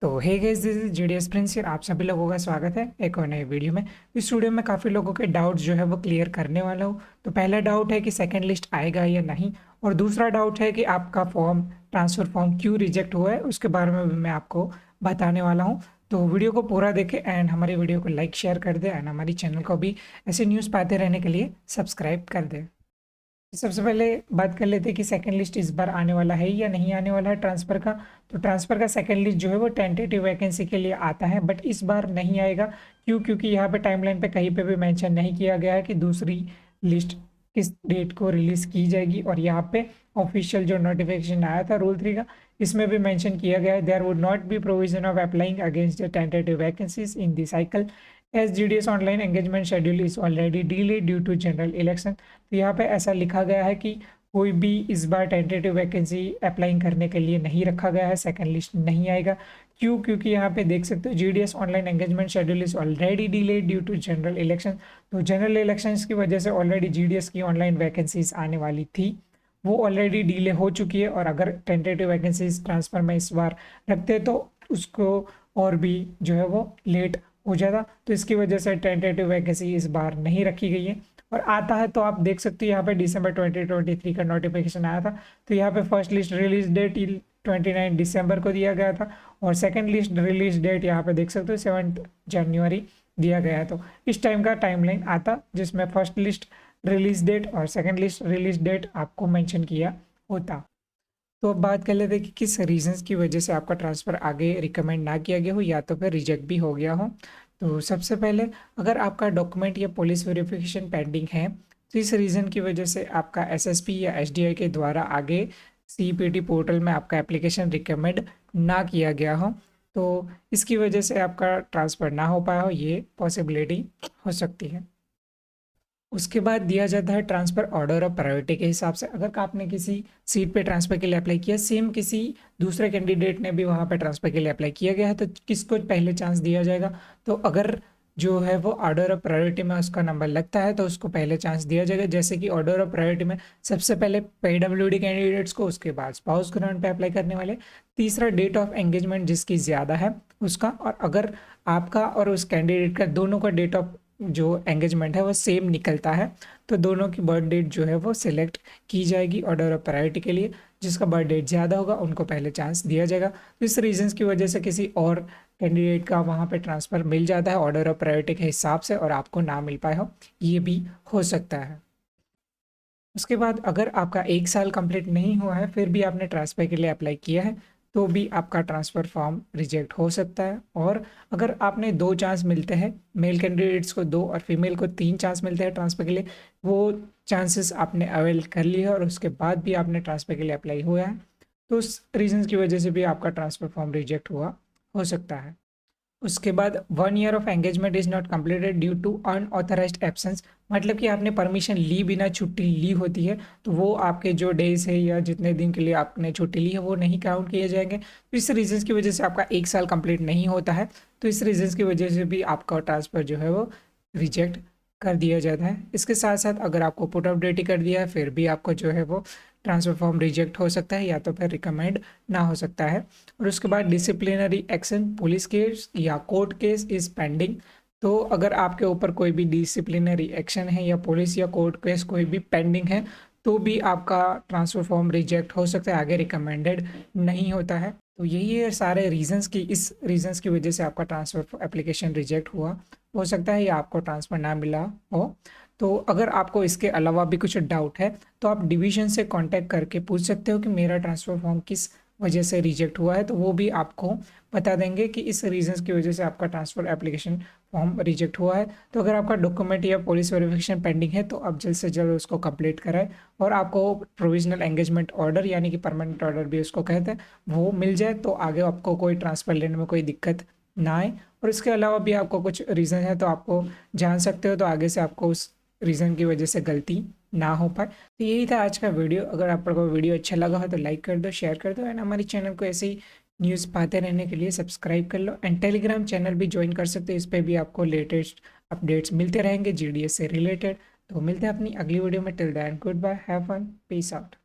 तो hey guys, this is GDS Prince और आप सभी लोगों का स्वागत है एक और नए वीडियो में। इस वीडियो में काफ़ी लोगों के डाउट्स जो है वो क्लियर करने वाला हूँ। तो पहला डाउट है कि सेकंड लिस्ट आएगा या नहीं, और दूसरा डाउट है कि आपका फॉर्म ट्रांसफ़र फॉर्म क्यों रिजेक्ट हुआ है, उसके बारे में भी मैं आपको बताने वाला हूँ। तो वीडियो को पूरा देखें एंड हमारी वीडियो को लाइक शेयर कर दें एंड हमारी चैनल को भी ऐसे न्यूज़ पाते रहने के लिए सब्सक्राइब कर दें। सबसे पहले बात कर लेते हैं कि सेकंड लिस्ट इस बार आने वाला है या नहीं आने वाला है ट्रांसफ़र का। तो ट्रांसफ़र का सेकंड लिस्ट जो है वो टेंटेटिव वैकेंसी के लिए आता है, बट इस बार नहीं आएगा। क्यों? क्योंकि यहाँ पे टाइमलाइन पे कहीं पे भी मेंशन नहीं किया गया है कि दूसरी लिस्ट किस डेट को रिलीज़ की जाएगी। और यहाँ पे ऑफिशियल जो नोटिफिकेशन आया था रूल 3 का, इसमें भी मेंशन किया गया है, there would not be provision of applying against the tentative vacancies in the cycle as GDS online engagement schedule is already delayed due to general election. तो यहाँ पे ऐसा लिखा गया है कि कोई भी इस बार टेंटेटिव वैकेंसी अप्लाइंग करने के लिए नहीं रखा गया है, सेकंड लिस्ट नहीं आएगा। क्यों? क्योंकि यहाँ पे देख सकते हो GDS online engagement schedule is already delayed due to general election. तो जनरल इलेक्शंस की वजह से ऑलरेडी जीडीएस की ऑनलाइन वैकेंसीज आने वाली थी, वो ऑलरेडी डिले हो चुकी है। और अगर टेंटेटिव वैकेंसीज ट्रांसफ़र में इस बार रखते तो उसको और भी जो है वो लेट हो जाता। तो इसकी वजह से टेंटेटिव वैकेंसी इस बार नहीं रखी गई है। और आता है तो आप देख सकते हो यहाँ पे दिसंबर 2023 का नोटिफिकेशन आया था। तो यहाँ पे फर्स्ट लिस्ट रिलीज डेट 29 दिसंबर को दिया गया था, और सेकंड लिस्ट रिलीज डेट यहाँ पे देख सकते हो 7 जनवरी दिया गया है। तो इस टाइम का टाइमलाइन आता जिसमें फर्स्ट लिस्ट रिलीज डेट और सेकंड लिस्ट रिलीज डेट आपको मेंशन किया होता। तो अब बात कर लेते हैं कि किस रीजंस की वजह से आपका ट्रांसफ़र आगे रिकमेंड ना किया गया हो या तो फिर रिजेक्ट भी हो गया हो। तो सबसे पहले, अगर आपका डॉक्यूमेंट या पुलिस वेरिफिकेशन पेंडिंग है तो इस रीज़न की वजह से आपका एसएसपी या एसडीआई के द्वारा आगे सीपीटी पोर्टल में आपका एप्लीकेशन रिकमेंड ना किया गया हो, तो इसकी वजह से आपका ट्रांसफ़र ना हो पाया हो, ये पॉसिबिलिटी हो सकती है। उसके बाद दिया जाता है ट्रांसफ़र ऑर्डर ऑफ प्रायोरिटी के हिसाब से। अगर आपने किसी सीट पे ट्रांसफ़र के लिए अप्लाई किया, सेम किसी दूसरे कैंडिडेट ने भी वहाँ पे ट्रांसफ़र के लिए अप्लाई किया गया है, तो किसको पहले चांस दिया जाएगा? तो अगर जो है वो ऑर्डर ऑफ प्रायोरिटी में उसका नंबर लगता है तो उसको पहले चांस दिया जाएगा। जैसे कि ऑर्डर ऑफ प्रायोरिटी में सबसे पहले पीडब्ल्यूडी कैंडिडेट्स को, उसके बाद स्पाउस ग्रांट पे अप्लाई करने वाले, तीसरा डेट ऑफ एंगेजमेंट जिसकी ज़्यादा है उसका। और अगर आपका और उस कैंडिडेट का दोनों का डेट ऑफ जो एंगेजमेंट है वो सेम निकलता है तो दोनों की बर्थ डेट जो है वो सिलेक्ट की जाएगी ऑर्डर ऑफ प्रायोरिटी के लिए। जिसका बर्थ डेट ज़्यादा होगा उनको पहले चांस दिया जाएगा। तो इस रीजंस की वजह से किसी और कैंडिडेट का वहाँ पे ट्रांसफ़र मिल जाता है ऑर्डर ऑफ प्रायोरिटी के हिसाब से और आपको ना मिल पाया हो, ये भी हो सकता है। उसके बाद अगर आपका 1 साल कंप्लीट नहीं हुआ है फिर भी आपने ट्रांसफ़र के लिए अप्लाई किया है तो भी आपका ट्रांसफ़र फॉर्म रिजेक्ट हो सकता है। और अगर आपने 2 चांस मिलते हैं, मेल कैंडिडेट्स को 2 और फीमेल को 3 चांस मिलते हैं ट्रांसफ़र के लिए, वो चांसेस आपने अवेल कर लिए है और उसके बाद भी आपने ट्रांसफ़र के लिए अप्लाई हुआ है, तो उस रीज़न्स की वजह से भी आपका ट्रांसफ़र फॉर्म रिजेक्ट हुआ हो सकता है। उसके बाद 1 year of engagement is not completed due to unauthorised absence, मतलब कि आपने परमिशन ली बिना छुट्टी ली होती है तो वो आपके जो डेज है या जितने दिन के लिए आपने छुट्टी ली है वो नहीं काउंट किए जाएंगे। तो इस रीजंस की वजह से आपका 1 साल कंप्लीट नहीं होता है, तो इस रीजंस की वजह से भी आपका ट्रांसफ़र जो है वो रिजेक्ट कर दिया जाता है। इसके साथ साथ अगर आपको पुट ऑफ डेट कर दिया है फिर भी आपको जो है वो ट्रांसफ़र फॉर्म रिजेक्ट हो सकता है या तो फिर रिकमेंड ना हो सकता है। और उसके बाद डिसिप्लिनरी एक्शन, पुलिस केस या कोर्ट केस इज़ पेंडिंग। तो अगर आपके ऊपर कोई भी डिसिप्लिनरी एक्शन है या पुलिस या कोर्ट केस कोई भी पेंडिंग है तो भी आपका ट्रांसफ़र फॉर्म रिजेक्ट हो सकता है, आगे रिकमेंडेड नहीं होता है। तो यही है सारे रीजंस की, इस रीजंस की वजह से आपका ट्रांसफ़र एप्लीकेशन रिजेक्ट हुआ हो सकता है या आपको ट्रांसफ़र ना मिला हो। तो अगर आपको इसके अलावा भी कुछ डाउट है तो आप डिवीज़न से कांटेक्ट करके पूछ सकते हो कि मेरा ट्रांसफ़र फॉर्म किस वजह से रिजेक्ट हुआ है, तो वो भी आपको बता देंगे कि इस रीजंस की वजह से आपका ट्रांसफ़र एप्लीकेशन फॉर्म रिजेक्ट हुआ है। तो अगर आपका डॉक्यूमेंट या पुलिस वेरिफिकेशन पेंडिंग है तो आप जल्द से जल्द उसको कंप्लीट कराएं और आपको प्रोविजनल एंगेजमेंट ऑर्डर यानी कि परमानेंट ऑर्डर भी उसको कहते हैं वो मिल जाए, तो आगे आपको कोई ट्रांसफ़र लेने में कोई दिक्कत ना आए। और इसके अलावा भी आपको कुछ रीज़न है तो आपको जान सकते हो, तो आगे से आपको उस रीज़न की वजह से गलती ना हो पाए। तो यही था आज का वीडियो। अगर आपको वीडियो अच्छा लगा हो तो लाइक कर दो, शेयर कर दो एंड हमारे चैनल को ऐसे ही न्यूज़ पाते रहने के लिए सब्सक्राइब कर लो एंड टेलीग्राम चैनल भी ज्वाइन कर सकते हो, इस पर भी आपको लेटेस्ट अपडेट्स मिलते रहेंगे जीडीएस से रिलेटेड। तो मिलते हैं अपनी अगली वीडियो में। Till then goodbye, have fun, peace out.